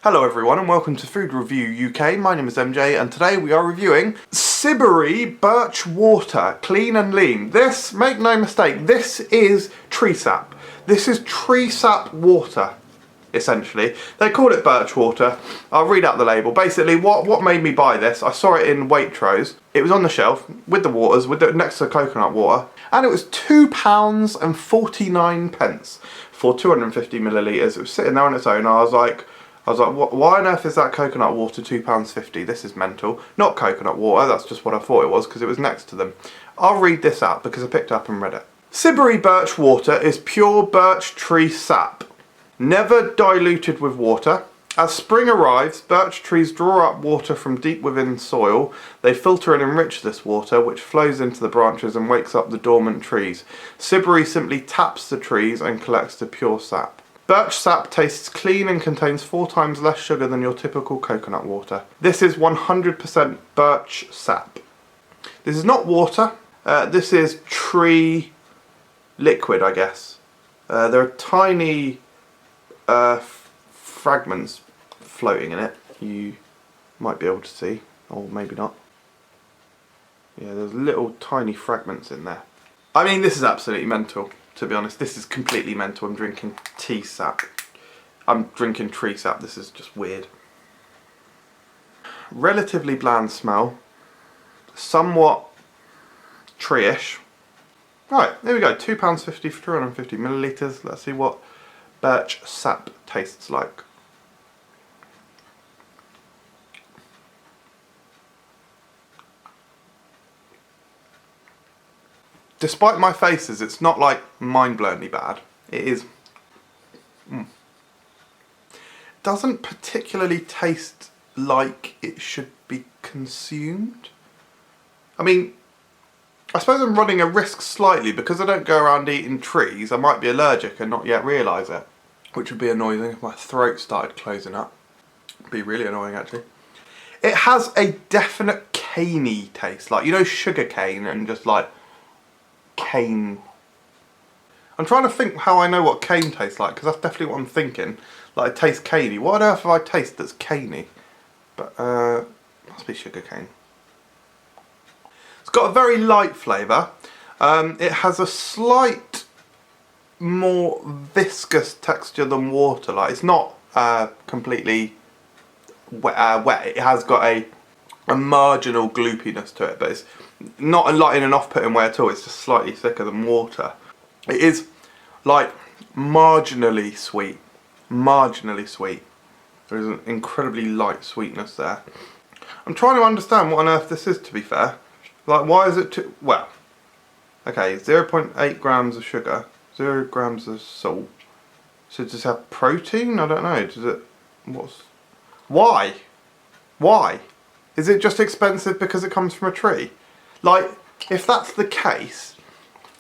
Hello everyone and welcome to Food Review UK. My name is MJ and today we are reviewing Siberry Birch Water, clean and lean. This, make no mistake, this is tree sap. This is tree sap water, essentially. They call it birch water. I'll read out the label. Basically, what made me buy this, I saw it in Waitrose. It was on the shelf with the waters, next to the coconut water, and it was £2.49 for 250 millilitres. It was sitting there on its own. I was like, why on earth is that coconut water £2.50? This is mental. Not coconut water, that's just what I thought it was because it was next to them. I'll read this out because I picked it up and read it. Siberry birch water is pure birch tree sap, never diluted with water. As spring arrives, birch trees draw up water from deep within soil. They filter and enrich this water, which flows into the branches and wakes up the dormant trees. Siberry simply taps the trees and collects the pure sap. Birch sap tastes clean and contains 4 times less sugar than your typical coconut water. This is 100% birch sap. This is not water. This is tree liquid, I guess. There are tiny fragments floating in it. You might be able to see, or maybe not. Yeah, there's little tiny fragments in there. I mean, this is absolutely mental. To be honest, this is completely mental. I'm drinking tea sap. I'm drinking tree sap. This is just weird. Relatively bland smell. Somewhat tree-ish. Right, there we go. £2.50 for 250 millilitres. Let's see what birch sap tastes like. Despite my faces, it's not like mind-blowingly bad. It is... Doesn't particularly taste like it should be consumed. I mean, I suppose I'm running a risk slightly because I don't go around eating trees. I might be allergic and not yet realise it, which would be annoying if my throat started closing up. It'd be really annoying actually. It has a definite caney taste, like, you know, sugar cane and just like cane. I'm trying to think how I know what cane tastes like, because that's definitely what I'm thinking. Like, it tastes caney. What on earth have I tasted that's caney? But must be sugar cane. It's got a very light flavour. It has a slight more viscous texture than water. Like, it's not completely wet. It has got a marginal gloopiness to it, but it's not like in an off-putting way at all. It's just slightly thicker than water. It is like marginally sweet. Marginally sweet. There is an incredibly light sweetness there. I'm trying to understand what on earth this is, to be fair. Like, why is it well, okay, 0.8 grams of sugar, 0 grams of salt. So does it have protein? I don't know. Does it, why? Why? Is it just expensive because it comes from a tree? Like, if that's the case,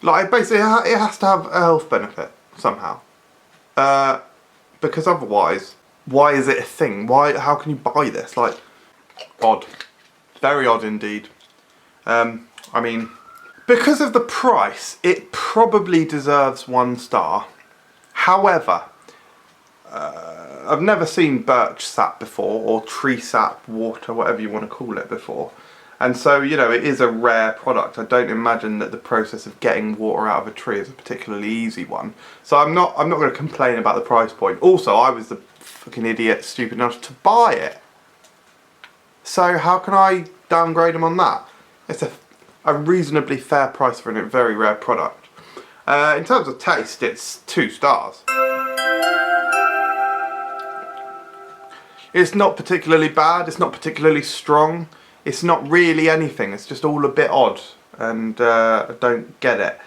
like, basically it has to have a health benefit somehow. Because otherwise, why is it a thing? How can you buy this? Like, odd. Very odd indeed. I mean, because of the price, it probably deserves 1 star. However, I've never seen birch sap before, or tree sap water, whatever you want to call it, before. And so, you know, it is a rare product. I don't imagine that the process of getting water out of a tree is a particularly easy one. So I'm not going to complain about the price point. Also, I was the fucking idiot stupid enough to buy it. So how can I downgrade them on that? It's a reasonably fair price for a very rare product. In terms of taste, it's 2 stars. It's not particularly bad, it's not particularly strong, it's not really anything, it's just all a bit odd, and I don't get it.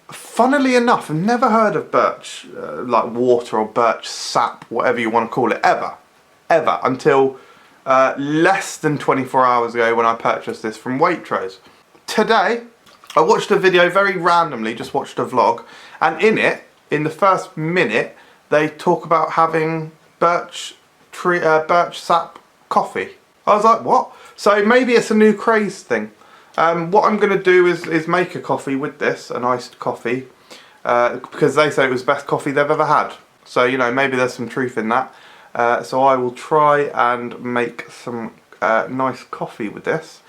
Funnily enough, I've never heard of birch, like water or birch sap, whatever you want to call it, ever, until less than 24 hours ago when I purchased this from Waitrose. Today, I watched a video very randomly, just watched a vlog, and in it, in the first minute, they talk about having birch sap coffee. I was like, what? So maybe it's a new craze thing. What I'm going to do is make a coffee with this, an iced coffee, because they say it was the best coffee they've ever had. So, you know, maybe there's some truth in that. So I will try and make some nice coffee with this.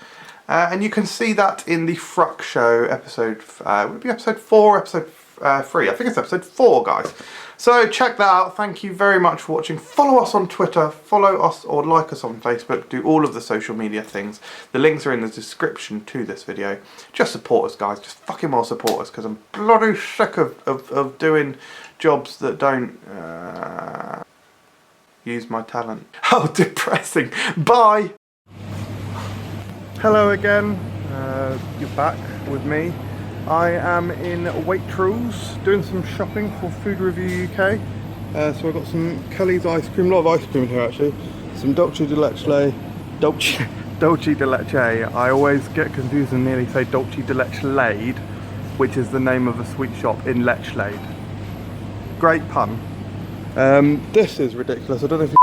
And you can see that in the Fruck Show episode, would it be episode 4 or episode 3? I think it's episode 4, guys. So check that out. Thank you very much for watching. Follow us on Twitter, follow us or like us on Facebook, do all of the social media things. The links are in the description to this video. Just support us, guys. Just fucking well support us, because I'm bloody sick of doing jobs that don't use my talent. How depressing. Bye. Hello again. You're back with me. I am in Waitrose doing some shopping for Food Review UK. So I've got some Kelly's ice cream, a lot of ice cream in here actually. Some Dolce de Leche. I always get confused and nearly say Dolce de Leche, which is the name of a sweet shop in Lechlade. Great pun. This is ridiculous. I don't know if you